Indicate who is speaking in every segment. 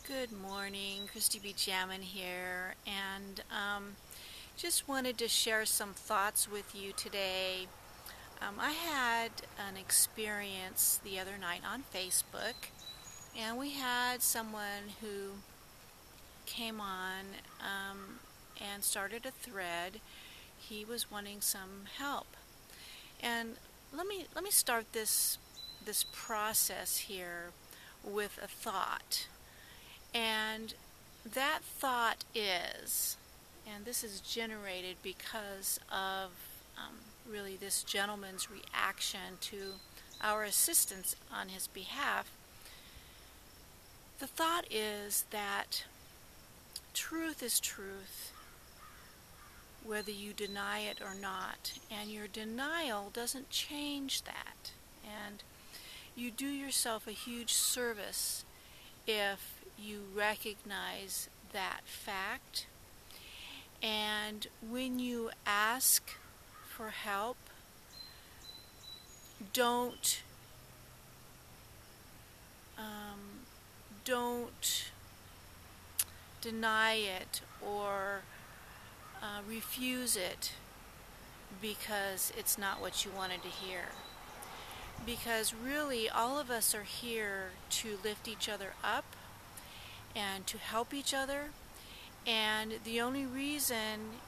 Speaker 1: Good morning, Christy B. Jammin here, and just wanted to share some thoughts with you today. I had an experience the other night on Facebook, and we had someone who came on and started a thread. He was wanting some help, and let me start this process here with a thought. And that thought is, and this is generated because of really this gentleman's reaction to our assistance on his behalf. The thought is that truth is truth, whether you deny it or not, and your denial doesn't change that. And you do yourself a huge service if you recognize that fact, and when you ask for help, don't don't deny it or refuse it because it's not what you wanted to hear. Because really, all of us are here to lift each other up and to help each other. And the only reason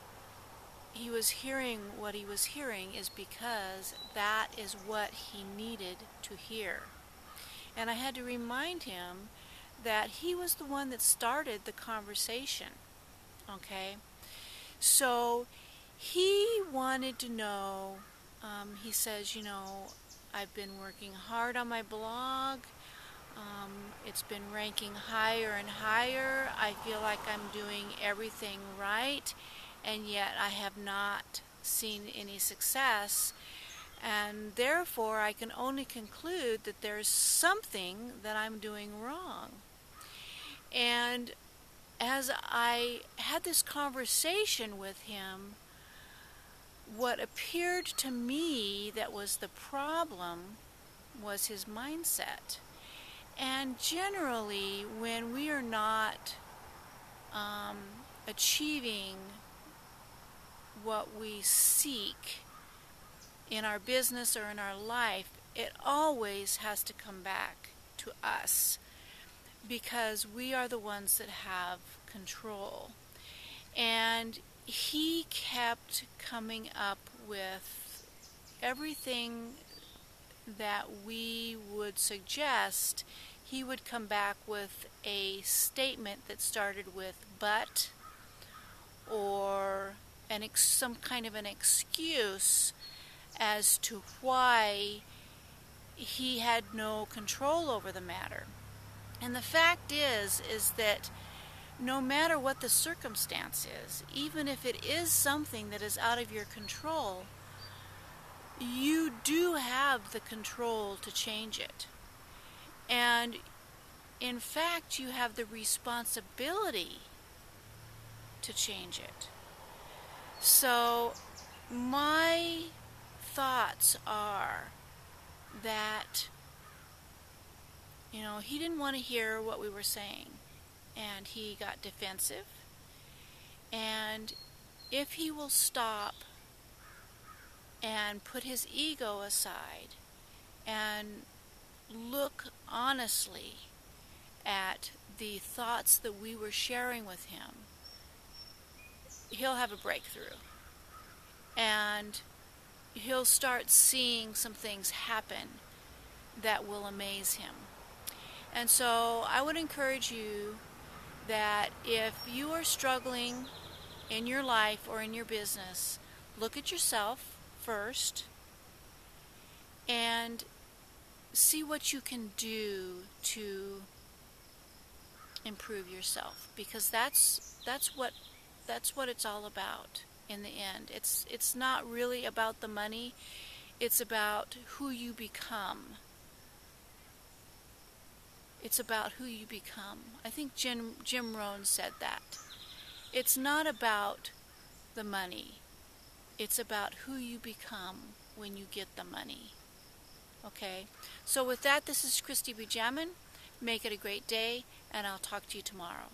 Speaker 1: he was hearing what he was hearing is because that is what he needed to hear. And I had to remind him that he was the one that started the conversation. Okay? So he wanted to know, he says, I've been working hard on my blog. It's been ranking higher and higher. I feel like I'm doing everything right, and yet I have not seen any success. And therefore, I can only conclude that there's something that I'm doing wrong. And as I had this conversation with him, what appeared to me that was the problem was his mindset. And generally, when we are not achieving what we seek in our business or in our life, it always has to come back to us, because we are the ones that have control. And he kept coming up with everything that we would suggest. He would come back with a statement that started with but, or some kind of an excuse as to why he had no control over the matter. And the fact is that no matter what the circumstance is, even if it is something that is out of your control, you do have the control to change it. And in fact, you have the responsibility to change it. So my thoughts are that, he didn't want to hear what we were saying, and he got defensive. And if he will stop and put his ego aside and look honestly at the thoughts that we were sharing with him, he'll have a breakthrough. And he'll start seeing some things happen that will amaze him. And so I would encourage you that if you are struggling in your life or in your business, look at yourself first and see what you can do to improve yourself, because that's what it's all about in the end. It's not really about the money. It's about who you become. It's about who you become. I think Jim Rohn said that. It's not about the money. It's about who you become when you get the money. Okay? So with that, this is Christy B. Jammin. Make it a great day. and I'll talk to you tomorrow.